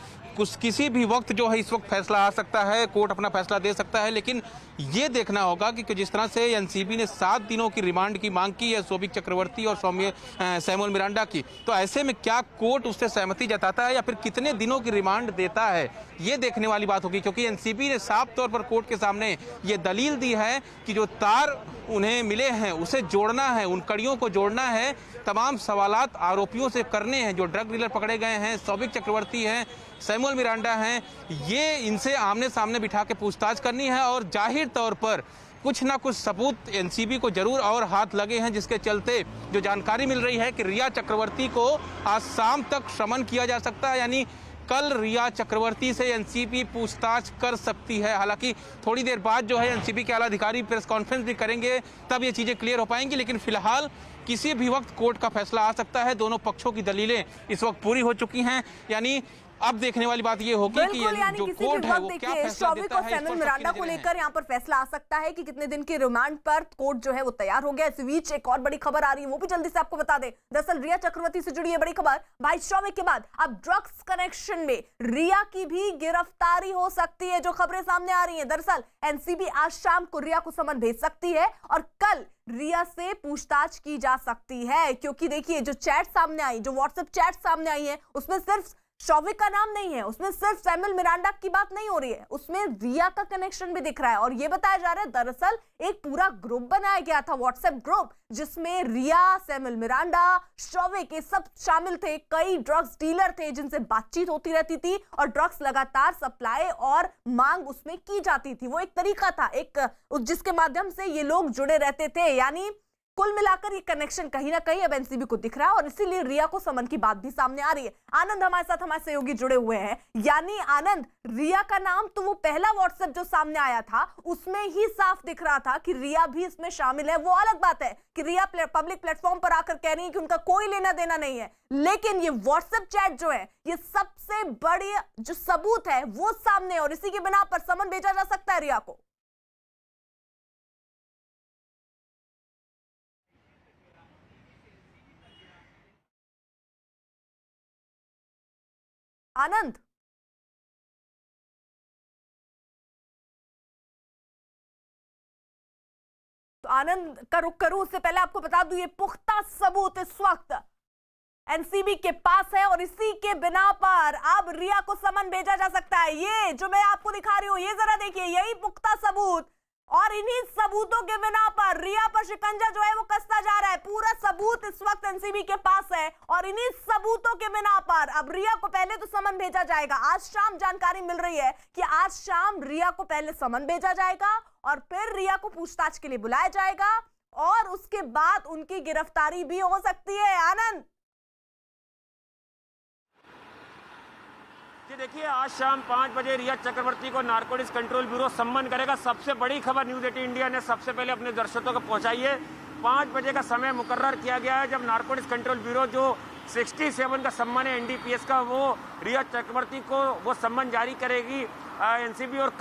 किसी भी वक्त जो है इस वक्त फैसला आ सकता है, कोर्ट अपना फैसला दे सकता है। लेकिन ये देखना होगा कि जिस तरह से एनसीबी ने 7 दिनों की रिमांड की मांग की है शौविक चक्रवर्ती और सैमुअल मिरांडा की, तो ऐसे में क्या कोर्ट उससे सहमति जताता है या फिर कितने दिनों की रिमांड देता है, ये देखने वाली बात होगी। क्योंकि एनसीबी ने साफ तौर पर कोर्ट के सामने ये दलील दी है कि जो तार उन्हें मिले हैं उसे जोड़ना है, उन कड़ियों को जोड़ना है, तमाम सवालात आरोपियों से करने हैं। जो ड्रग डीलर पकड़े गए हैं, शौविक चक्रवर्ती हैं, सैमुअल मिरांडा हैं, ये इनसे आमने सामने बिठा के पूछताछ करनी है और जाहिर तौर पर कुछ ना कुछ सबूत एनसीबी को जरूर और हाथ लगे हैं, जिसके चलते जो जानकारी मिल रही है कि रिया चक्रवर्ती को आज शाम तक समन किया जा सकता है। यानी कल रिया चक्रवर्ती से एनसीबी पूछताछ कर सकती है। हालांकि थोड़ी देर बाद जो है एनसीबी के आला अधिकारी प्रेस कॉन्फ्रेंस भी करेंगे, तब ये चीज़ें क्लियर हो पाएंगी। लेकिन फिलहाल किसी भी वक्त कोर्ट का फैसला आ सकता है। दोनों पक्षों की दलीलें इस वक्त पूरी हो चुकी हैं। यानी अब देखने वाली बात ये होगी कि जो कोर्ट है वो क्या फैसला देता है। सैमुअल मिरांडा को लेकर यहाँ पर फैसला आ सकता है कि कितने दिन के रिमांड पर कोर्ट जो है वो तैयार हो गया। इस बीच एक और बड़ी खबर आ रही है, वो भी जल्दी से आपको बता दें। दरअसल रिया चक्रवर्ती से जुड़ी है बड़ी खबर, भाई शौविक के बाद अब ड्रग्स कनेक्शन में रिया की भी गिरफ्तारी हो सकती है। जो खबरें सामने आ रही है, दरअसल एनसीबी आज शाम को रिया को समन भेज सकती है और कल रिया से पूछताछ की जा सकती है। क्योंकि देखिए जो चैट सामने आई, जो व्हाट्सएप चैट सामने आई है, उसमें सिर्फ शौविक का नाम नहीं है, उसमें सिर्फ सैमुअल मिरांडा की बात नहीं हो रही है, उसमें रिया का कनेक्शन भी दिख रहा है। और ये बताया जा रहा है दरअसल एक पूरा ग्रुप बनाया गया था, व्हाट्सएप ग्रुप, जिसमें रिया, सैमुअल मिरांडा, शौविक, ये सब शामिल थे। कई ड्रग्स डीलर थे जिनसे बातचीत होती रहती थी और ड्रग्स लगातार सप्लाई और मांग उसमें की जाती थी। वो एक तरीका था, एक जिसके माध्यम से ये लोग जुड़े रहते थे। यानी कुल मिलाकर ये कनेक्शन कहीं ना कहीं अब एनसीबी को दिख रहा है और इसीलिए रिया को समन की बात भी सामने आ रही है। आनंद हमारे साथ, हमारे सहयोगी जुड़े हुए हैं। यानी आनंद, रिया का नाम तो वो पहला व्हाट्सएप जो सामने आया था उसमें ही साफ दिख रहा था कि रिया भी इसमें शामिल है। वो अलग बात है कि रिया पब्लिक प्लेटफॉर्म पर आकर कह रही है कि उनका कोई लेना देना नहीं है, लेकिन ये व्हाट्सएप चैट जो है, ये सबसे बड़ी जो सबूत है वो सामने, और इसी के बिना पर समन भेजा जा सकता है रिया को। आनंद, तो आनंद का रुख करूं उससे पहले आपको बता दूं ये पुख्ता सबूत इस वक्त एनसीबी के पास है और इसी के बिना पर अब रिया को समन भेजा जा सकता है। ये जो मैं आपको दिखा रही हूं, ये जरा देखिए, यही पुख्ता सबूत, और इन्हीं सबूतों के बिना पर रिया पर शिकंजा जो है वो कसता जा रहा है। पूरा सबूत इस वक्त एनसीबी के पास है और इन्हीं सबूतों के बिना पर अब रिया को पहले तो समन भेजा जाएगा। आज शाम जानकारी मिल रही है कि आज शाम रिया को पहले समन भेजा जाएगा और फिर रिया को पूछताछ के लिए बुलाया जाएगा और उसके बाद उनकी गिरफ्तारी भी हो सकती है। आनंद, जी देखिए, आज शाम 5 बजे रिया चक्रवर्ती को नारकोटिक्स कंट्रोल ब्यूरो सम्मन करेगा। सबसे बड़ी खबर न्यूज 18 इंडिया ने सबसे पहले अपने दर्शकों को पहुंचाई है। 5 बजे का समय मुकर्रर किया गया है जब नारकोटिक्स कंट्रोल ब्यूरो जो 67 का सम्मन है एनडीपीएस का, वो रिया चक्रवर्ती को वो सम्मन जारी करेगी एनसीबी। और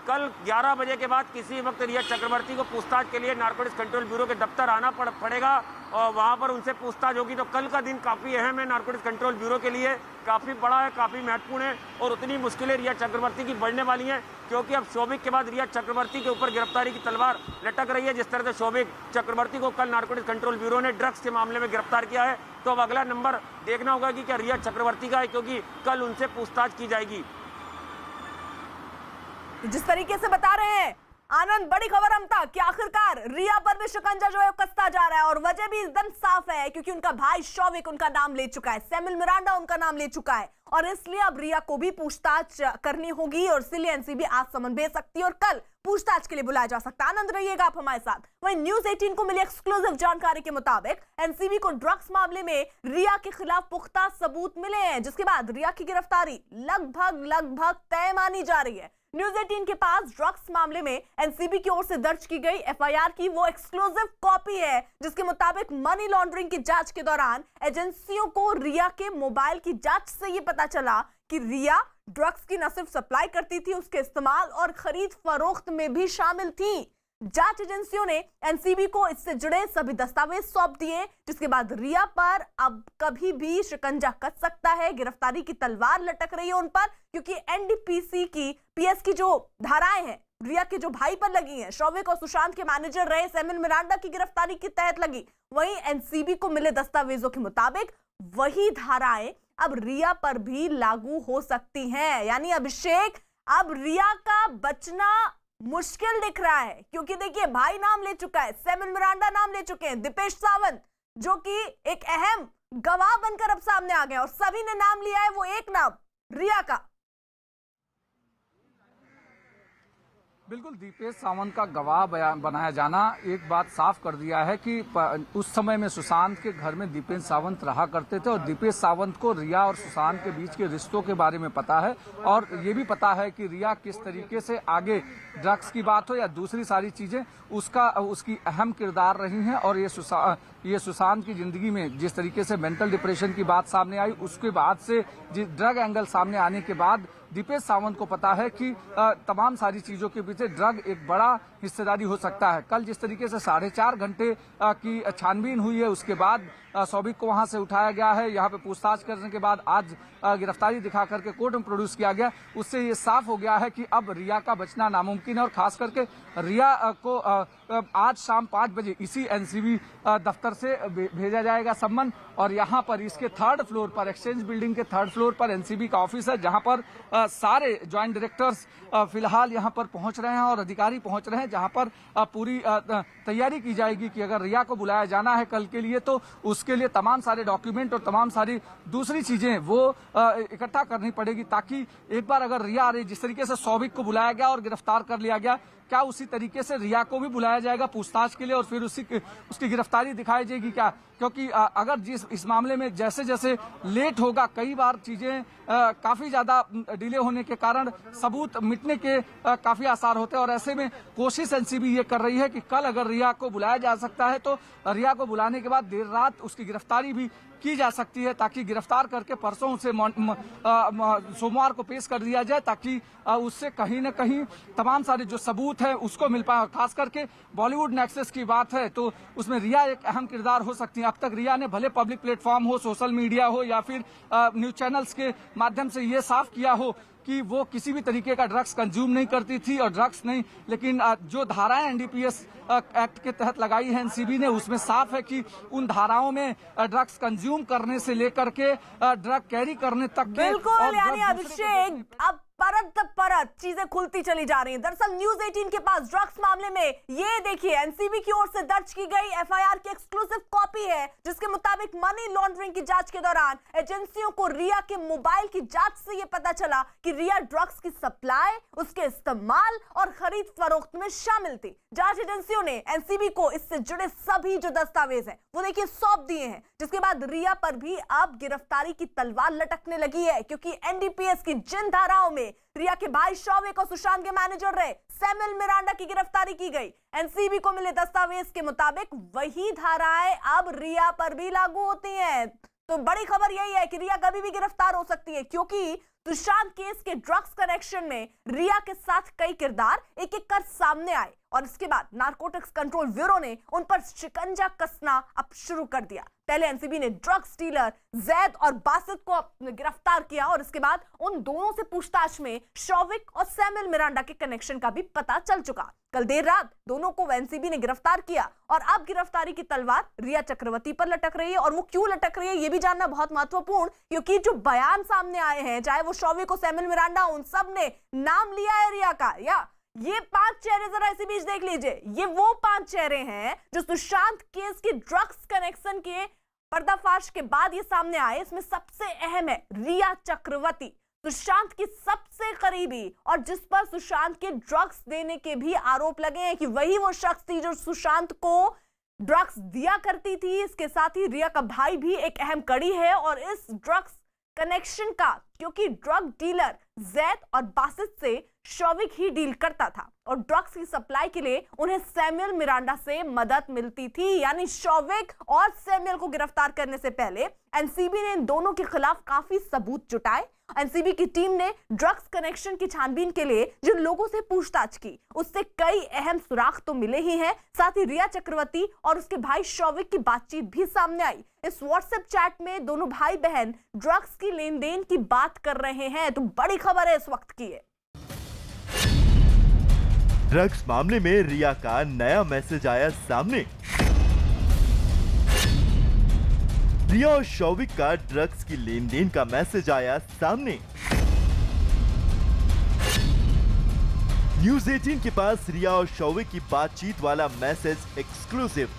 कल 11 बजे के बाद किसी वक्त रिया चक्रवर्ती को पूछताछ के लिए नारकोटिक्स कंट्रोल ब्यूरो के दफ्तर आना पड़ेगा और वहां पर उनसे पूछताछ होगी। तो कल का दिन काफ़ी अहम है नारकोटिक्स कंट्रोल ब्यूरो के लिए, काफ़ी बड़ा है, काफ़ी महत्वपूर्ण है और उतनी मुश्किलें रिया चक्रवर्ती की बढ़ने वाली हैं क्योंकि अब शौविक के बाद रिया चक्रवर्ती के ऊपर गिरफ्तारी की तलवार लटक रही है। जिस तरह से शौविक चक्रवर्ती को कल नारकोटिक्स कंट्रोल ब्यूरो ने ड्रग्स के मामले में गिरफ्तार किया है, तो अब अगला नंबर देखना होगा कि क्या रिया चक्रवर्ती का है, क्योंकि कल उनसे पूछताछ की जाएगी। जिस तरीके से बता रहे हैं आनंद, बड़ी खबर हम तक कि आखिरकार रिया पर भी शिकंजा जो है कसता जा रहा है और वजह भी एकदम साफ है क्योंकि उनका भाई शौविक उनका नाम ले चुका है, सैमुअल मिरांडा उनका नाम ले चुका है और इसलिए अब रिया को भी पूछताछ करनी होगी और इसलिए एनसीबी आज समन भेज सकती है और कल पूछताछ के लिए बुलाया जा सकता है। आनंद, रहिएगा आप हमारे साथ। वहीं न्यूज 18 को मिली एक्सक्लूसिव जानकारी के मुताबिक एनसीबी को ड्रग्स मामले में रिया के खिलाफ पुख्ता सबूत मिले हैं, जिसके बाद रिया की गिरफ्तारी लगभग तय मानी जा रही है। न्यूज 18 के पास ड्रग्स मामले में एनसीबी की ओर से दर्ज की गई एफआईआर की वो एक्सक्लूसिव कॉपी है जिसके मुताबिक मनी लॉन्ड्रिंग की जांच के दौरान एजेंसियों को रिया के मोबाइल की जांच से ये पता चला कि रिया ड्रग्स की न सिर्फ सप्लाई करती थी, उसके इस्तेमाल और खरीद फरोख्त में भी शामिल थी। जांच एजेंसियों ने एनसीबी को इससे जुड़े सभी दस्तावेज सौंप दिए, जिसके बाद रिया पर अब कभी भी शिकंजा कस सकता है। गिरफ्तारी की तलवार लटक रही है उन पर क्योंकि एनडीपीसी की पीएस की जो धाराएं हैं रिया के जो भाई पर लगी हैं, शौविक और सुशांत के मैनेजर रहे सैमुअल मिरांडा की गिरफ्तारी के तहत लगी, वहीं एनसीबी को मिले दस्तावेजों के मुताबिक वही धाराएं अब रिया पर भी लागू हो सकती हैं। यानी अभिषेक, अब रिया का बचना मुश्किल दिख रहा है क्योंकि देखिए भाई नाम ले चुका है, सैमुअल मिरांडा नाम ले चुके हैं, दीपेश सावंत जो कि एक अहम गवाह बनकर अब सामने आ गए और सभी ने नाम लिया है वो एक नाम, रिया का। बिल्कुल, दीपेश सावंत का गवाह बनाया जाना एक बात साफ कर दिया है कि उस समय में सुशांत के घर में दीपेश सावंत रहा करते थे और दीपेश सावंत को रिया और सुशांत के बीच के रिश्तों के बारे में पता है और ये भी पता है कि रिया किस तरीके से आगे ड्रग्स की बात हो या दूसरी सारी चीजें उसकी अहम किरदार रही हैं और ये सुशांत की जिंदगी में जिस तरीके से मेंटल डिप्रेशन की बात सामने आई, उसके बाद से ड्रग एंगल सामने आने के बाद दीपेश सावंत को पता है कि तमाम सारी चीजों के पीछे ड्रग एक बड़ा हिस्सेदारी हो सकता है। कल जिस तरीके से 4.5 घंटे की छानबीन हुई है, उसके बाद सौबिक को वहां से उठाया गया है। यहाँ पे पूछताछ करने के बाद आज गिरफ्तारी दिखा करके कोर्ट में प्रोड्यूस किया गया। उससे ये साफ हो गया है कि अब रिया का बचना नामुमकिन है और खास करके रिया को आज शाम 5 बजे इसी एनसीबी दफ्तर से भेजा जाएगा सम्मन, और यहाँ पर इसके 3rd फ्लोर पर, एक्सचेंज बिल्डिंग के 3rd फ्लोर पर एनसीबी का ऑफिस है, जहाँ पर सारे ज्वाइंट डायरेक्टर्स फिलहाल यहाँ पर पहुंच रहे हैं और अधिकारी पहुंच रहे हैं, जहाँ पर पूरी तैयारी की जाएगी कि अगर रिया को बुलाया जाना है कल के लिए तो उसके लिए तमाम सारे डॉक्यूमेंट और तमाम सारी दूसरी चीजें वो इकट्ठा करनी पड़ेगी, ताकि एक बार अगर रिया आ रही, जिस तरीके से सौबिक को बुलाया गया और गिरफ्तार कर लिया गया, क्या उसी तरीके से रिया को भी बुलाया जाएगा पूछताछ के लिए और फिर उसकी गिरफ्तारी दिखाई जाएगी क्या? क्योंकि अगर इस मामले में जैसे जैसे लेट होगा, कई बार चीजें काफी ज्यादा डिले होने के कारण सबूत मिटने के काफी आसार होते हैं, और ऐसे में कोशिश एनसीबी ये कर रही है कि कल अगर रिया को बुलाया जा सकता है तो रिया को बुलाने के बाद देर रात उसकी गिरफ्तारी भी की जा सकती है, ताकि गिरफ्तार करके परसों उसे सोमवार को पेश कर दिया जाए, ताकि उससे कहीं न कहीं तमाम सारे जो सबूत है उसको मिल पाए। खास करके बॉलीवुड नेक्सस की बात है तो उसमें रिया एक अहम किरदार हो सकती है। अब तक रिया ने भले पब्लिक प्लेटफॉर्म हो, सोशल मीडिया हो या फिर न्यूज चैनल्स के माध्यम से ये साफ किया हो कि वो किसी भी तरीके का ड्रग्स कंज्यूम नहीं करती थी और ड्रग्स नहीं, लेकिन जो धाराएं एनडीपीएस एक्ट के तहत लगाई है एनसीबी ने, उसमें साफ है कि उन धाराओं में ड्रग्स कंज्यूम करने से लेकर के ड्रग कैरी करने तक के, बिल्कुल, यानी अभिषेक अब परत चीजें खुलती चली जा रही हैं। दरअसल न्यूज 18 के पास ड्रग्स मामले में ये देखिए एनसीबी की ओर से दर्ज की गई एफआईआर की एक्सक्लूसिव कॉपी है, जिसके मुताबिक मनी लॉन्ड्रिंग की जांच के दौरान एजेंसियों को रिया के मोबाइल की जांच से ये पता चला कि रिया ड्रग्स की सप्लाई, उसके इस्तेमाल और खरीद फरोख्त में शामिल थी। जांच एजेंसियों ने एनसीबी को इससे जुड़े सभी जो दस्तावेज हैं वो देखिए सौंप दिए हैं, जिसके बाद रिया पर भी अब गिरफ्तारी की तलवार लटकने लगी है, क्योंकि एनडीपीएस की जिन धाराओं में रिया के भाई शौविक और सुशांत के मैनेजर रहे सैमुअल मिरांडा की गिरफ्तारी की गई, एनसीबी को मिले दस्तावेज के मुताबिक वही धाराएं अब रिया पर भी लागू होती हैं। तो बड़ी खबर यही है कि रिया कभी भी गिरफ्तार हो सकती है, क्योंकि सुशांत केस के ड्रग्स कनेक्शन में रिया के साथ कई किरदार एक एक कर सामने आए और इसके बाद नारकोटिक्स कंट्रोल ब्यूरो ने उन पर शिकंजा कसना अब शुरू कर दिया। पहले एनसीबी ने ड्रग्स डीलर जैद और बासित को गिरफ्तार किया और इसके बाद उन दोनों से पूछताछ में शौविक और सैमुअल मिरांडा के कनेक्शन का भी पता चल चुका। कल देर रात दोनों को एनसीबी ने गिरफ्तार किया और अब गिरफ्तारी की तलवार रिया चक्रवर्ती पर लटक रही है, और वो क्यों लटक रही है ये भी जानना बहुत महत्वपूर्ण, क्योंकि जो बयान सामने आए हैं, चाहे वो शौविक और सैमुअल मिरांडा, उन सब ने नाम लिया है रिया का। या ये 5 चेहरे जरा इसी बीच देख लीजिए, ये वो 5 चेहरे हैं जो सुशांत केस के ड्रग्स कनेक्शन के पर्दाफाश के बाद ये सामने आए। इसमें सबसे अहम है रिया चक्रवर्ती, सुशांत की सबसे करीबी और जिस पर सुशांत के ड्रग्स देने के भी आरोप लगे हैं कि वही वो शख्स थी जो सुशांत को ड्रग्स दिया करती थी। इसके साथ ही रिया का भाई भी एक अहम कड़ी है और इस ड्रग्स कनेक्शन का, क्योंकि ड्रग डीलर जैद और बासित से शौविक ही डील करता था और ड्रग्स की सप्लाई के लिए उन्हें सैमुअल मिरांडा से मदद मिलती थी। यानी शौविक और सैमुअल को गिरफ्तार करने से पहले एनसीबी ने इन दोनों के खिलाफ काफी सबूत जुटाए। एनसीबी की टीम ने ड्रग्स कनेक्शन की छानबीन के लिए जिन लोगों से पूछताछ की उससे कई अहम सुराग तो मिले ही हैं, साथ ही रिया चक्रवर्ती और उसके भाई शौविक की बातचीत भी सामने आई। इस व्हाट्सएप चैट में दोनों भाई बहन ड्रग्स की लेन देन की बात कर रहे हैं, तो बड़ी खबर है इस वक्त की है। ड्रग्स मामले में रिया का नया मैसेज आया सामने। रिया और शौविक का ड्रग्स की लेन देन का मैसेज आया सामने। न्यूज 18 के पास रिया और शौविक की बातचीत वाला मैसेज एक्सक्लूसिव।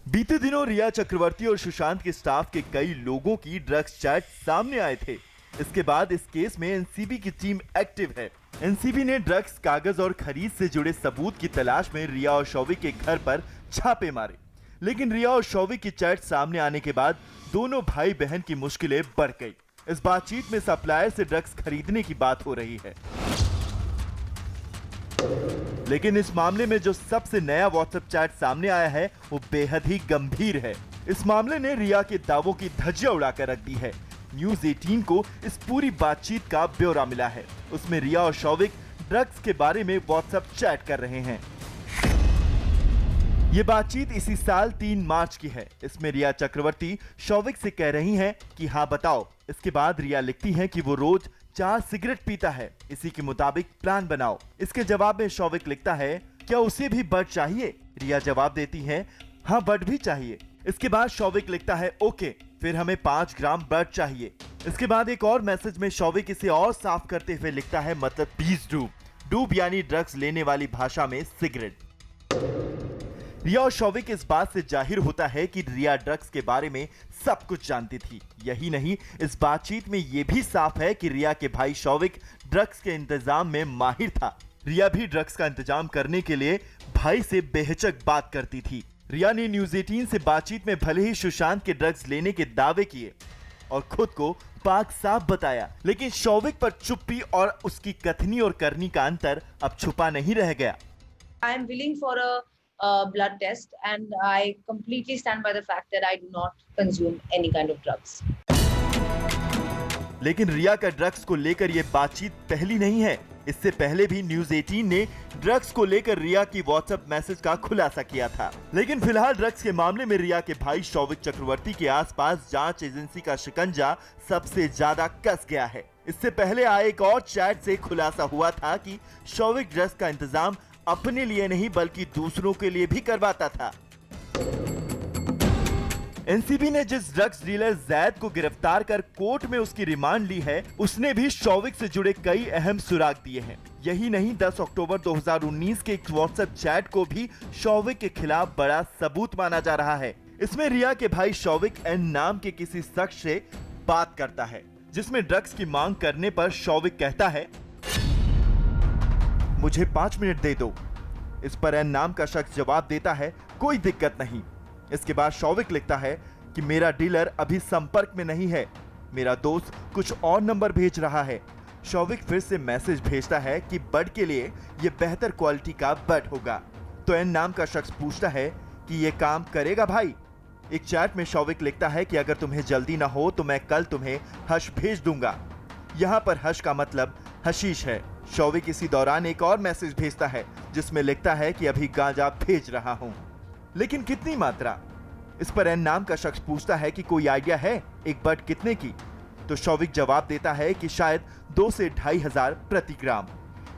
बीते दिनों रिया चक्रवर्ती और सुशांत के स्टाफ के कई लोगों की ड्रग्स चैट सामने आए थे। इसके बाद इस केस में एनसीबी की टीम एक्टिव है। एनसीबी ने ड्रग्स कागज और खरीद से जुड़े सबूत की तलाश में रिया और शौविक के घर पर छापे मारे, लेकिन रिया और शौविक की चैट सामने आने के बाद दोनों भाई बहन की मुश्किलें बढ़ गई। इस बातचीत में सप्लायर से ड्रग्स खरीदने की बात हो रही है, लेकिन इस मामले में जो सबसे नया व्हाट्सएप चैट सामने आया है वो बेहद ही गंभीर है। इस मामले ने रिया के दावों की धज्जियां उड़ाकर रख दी है। न्यूज 18 को इस पूरी बातचीत का ब्यौरा मिला है। उसमें रिया और शौविक ड्रग्स के बारे में व्हाट्सएप चैट कर रहे हैं। ये बातचीत इसी साल 3 मार्च की है। इसमें रिया चक्रवर्ती शौविक से कह रही हैं कि हाँ बताओ। इसके बाद रिया लिखती हैं कि वो रोज 4 सिगरेट पीता है, इसी के मुताबिक प्लान बनाओ। इसके जवाब में शौविक लिखता है क्या उसे भी बड चाहिए? रिया जवाब देती है हाँ बड भी चाहिए। इसके बाद शौविक लिखता है ओके, फिर हमें 5 ग्राम बड चाहिए। इसके बाद एक और मैसेज में शौविक इसे और साफ करते हुए लिखता है मतलब 20 डूब। डूब यानी ड्रग्स लेने वाली भाषा में सिगरेट। रिया और शौविक इस बात से जाहिर होता है कि रिया ड्रग्स के बारे में सब कुछ जानती थी। यही नहीं, इस बातचीत में यह भी साफ है कि रिया के भाई शौविक ड्रग्स के इंतजाम में माहिर था। रिया भी ड्रग्स का इंतजाम करने के लिए भाई से बेहिचक बात करती थी। रिया ने न्यूज़ 18 से बातचीत में भले ही सुशांत के ड्रग्स लेने के दावे किए और खुद को पाक साफ बताया, लेकिन शौविक पर चुप्पी और उसकी कथनी और करनी का अंतर अब छुपा नहीं रह गया। I am willing for a blood test and I completely stand by the fact that I do not consume any kind of drugs. लेकिन रिया का ड्रग्स को लेकर ये बातचीत पहली नहीं है। इससे पहले भी न्यूज़ 18 ने ड्रग्स को लेकर रिया की व्हाट्सएप मैसेज का खुलासा किया था। लेकिन फिलहाल ड्रग्स के मामले में रिया के भाई शौविक चक्रवर्ती के आसपास जांच एजेंसी का शिकंजा सबसे ज्यादा कस गया है। इससे पहले आए एक और चैट से खुलासा हुआ था कि शौविक ड्रग्स का इंतजाम अपने लिए नहीं बल्कि दूसरों के लिए भी करवाता था। एनसीबी ने जिस ड्रग्स डीलर जैद को गिरफ्तार कर कोर्ट में उसकी रिमांड ली है, उसने भी शौविक से जुड़े कई अहम सुराग दिए हैं। यही नहीं, 10 अक्टूबर 2019 के एक व्हाट्सएप चैट को भी शौविक के खिलाफ बड़ा सबूत माना जा रहा है। इसमें रिया के भाई शौविक एन नाम के किसी शख्स से बात करता है, जिसमें ड्रग्स की मांग करने पर शौविक कहता है मुझे 5 मिनट दे दो। इस पर एन नाम का शख्स जवाब देता है कोई दिक्कत नहीं। इसके बाद शौविक लिखता है कि मेरा डीलर अभी संपर्क में नहीं है, मेरा दोस्त कुछ और नंबर भेज रहा है। शौविक फिर से मैसेज भेजता है कि बड के लिए ये बेहतर क्वालिटी का बड होगा। तो एन नाम का शख्स पूछता है कि ये काम करेगा भाई? एक चैट में शौविक लिखता है कि अगर तुम्हें जल्दी ना हो तो मैं कल तुम्हें हश भेज दूंगा। यहाँ पर हश का मतलब हशीश है। शौविक इसी दौरान एक और मैसेज भेजता है जिसमें लिखता है कि अभी गांजा भेज रहा हूं, लेकिन कितनी मात्रा? इस पर एन नाम का शख्स पूछता है कि कोई आइडिया है एक बड कितने की? तो शौविक जवाब देता है कि शायद 2 से 2,500 प्रति ग्राम।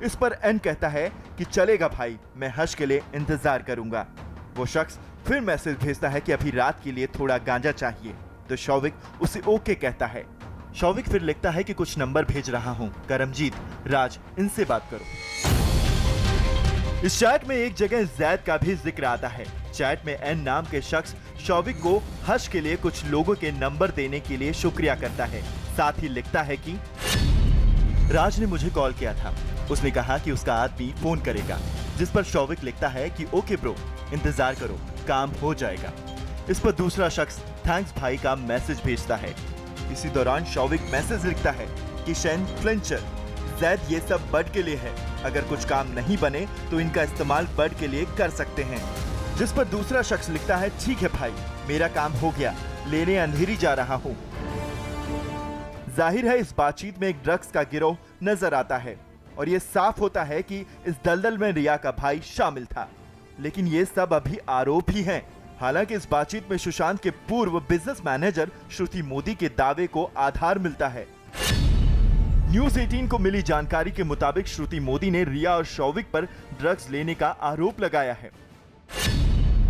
इस पर एन कहता है कि चलेगा भाई, मैं हश के लिए इंतजार करूंगा। वो शख्स फिर मैसेज भेजता है कि अभी रात के लिए थोड़ा गांजा चाहिए। तो शौविक उसे ओके कहता है। शौविक फिर लिखता है कि कुछ नंबर भेज रहा हूं, करमजीत, राज, इनसे बात करो। इस चैट में एक जगह जैद का भी जिक्र आता है। चैट में एन नाम के शख्स शौविक को हश के लिए कुछ लोगों के नंबर देने के लिए शुक्रिया करता है। साथ ही लिखता है कि राज ने मुझे कॉल किया था, उसने कहा कि उसका आदमी फोन करेगा। जिस पर शौविक लिखता है कि ओके ब्रो, इंतजार करो, काम हो जाएगा। इस पर दूसरा शख्स थैंक्स भाई का मैसेज भेजता है। इसी दौरान शौविक मैसेज लिखता है कि शैन फ्लेंचर, जैद ये सब बड के लिए है, अगर कुछ काम नहीं बने तो इनका इस्तेमाल बड के लिए कर सकते हैं। जिस पर दूसरा शख्स लिखता है ठीक है भाई, मेरा काम हो गया, लेने अंधेरी जा रहा हूं। जाहिर है इस बातचीत में एक ड्रग्स का गिरोह नजर आता है और ये साफ होता है कि इस दलदल में रिया का भाई शामिल था। लेकिन ये सब अभी आरोप ही हैं। हालांकि इस बातचीत में सुशांत के पूर्व बिजनेस मैनेजर श्रुति मोदी के दावे को आधार मिलता है। न्यूज़ 18 को मिली जानकारी के मुताबिक श्रुति मोदी ने रिया और शौविक पर ड्रग्स लेने का आरोप लगाया है।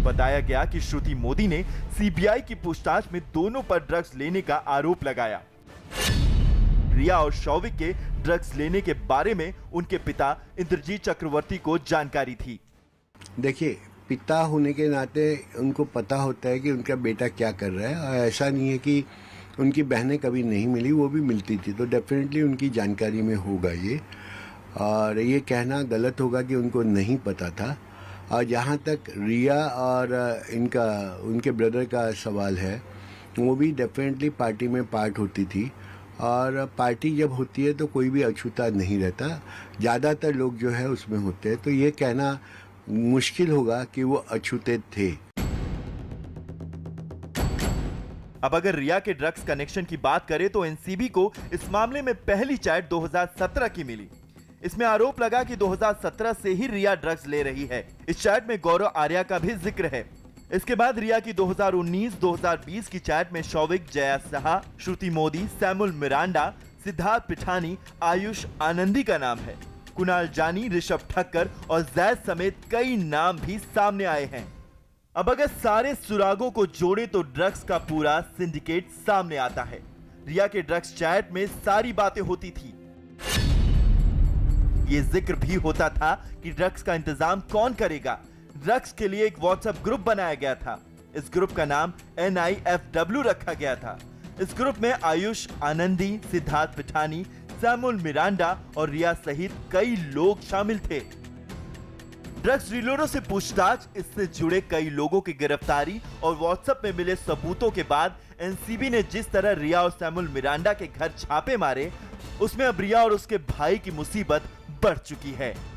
बताया गया कि श्रुति मोदी ने सीबीआई की पूछताछ में दोनों पर ड्रग्स लेने का आरोप लगाया। रिया और शौविक के ड्रग्स लेने के बारे में उनके पिता इंद्रजीत चक्रवर्ती को जानकारी थी। देखिए, पिता होने के नाते उनको पता होता है कि उनका बेटा क्या कर रहा है, और ऐसा नहीं है कि उनकी बहनें कभी नहीं मिली, वो भी मिलती थी, तो डेफिनेटली उनकी जानकारी में होगा ये। और ये कहना गलत होगा कि उनको नहीं पता था। और जहाँ तक रिया और उनके ब्रदर का सवाल है, वो भी डेफिनेटली पार्टी में पार्ट होती थी। और पार्टी जब होती है तो कोई भी अछूता नहीं रहता, ज़्यादातर लोग जो है उसमें होते हैं, तो ये कहना मुश्किल होगा कि वो अछूते थे। अब अगर रिया के ड्रग्स कनेक्शन की बात करें तो एनसीबी को इस मामले में पहली चैट 2017 की मिली। इसमें आरोप लगा कि 2017 से ही रिया ड्रग्स ले रही है। इस चैट में गौरव आर्या का भी जिक्र है। इसके बाद रिया की 2019-2020 की चैट में शौविक, जया साहा, श्रुति मोदी, सैमुअल मिरांडा, सिद्धार्थ पिठानी, आयुष आनंदी का नाम है। कुणाल जानी, ऋषभ ठक्कर और जैद समेत कई नाम भी सामने आए हैं। अब अगर सारे सुरागों को जोड़े तो ड्रग्स का पूरा सिंडिकेट सामने आता है। रिया के ड्रग्स चैट में सारी बातें होती थी। ये जिक्र भी होता था कि ड्रग्स का इंतजाम कौन करेगा। ड्रग्स के लिए एक व्हाट्सएप ग्रुप बनाया गया था। इस ग्रुप का नाम NIFW रखा गया था। इस ग्रुप में आयुष आनंदी, सिद्धार्थ पिठानी, सैमुअल मिरांडा और रिया सहित कई लोग शामिल थे। ड्रग्स डीलरों से पूछताछ, इससे जुड़े कई लोगों की गिरफ्तारी और व्हाट्सएप में मिले सबूतों के बाद एनसीबी ने जिस तरह रिया और सैमुअल मिरांडा के घर छापे मारे, उसमें अब रिया और उसके भाई की मुसीबत बढ़ चुकी है।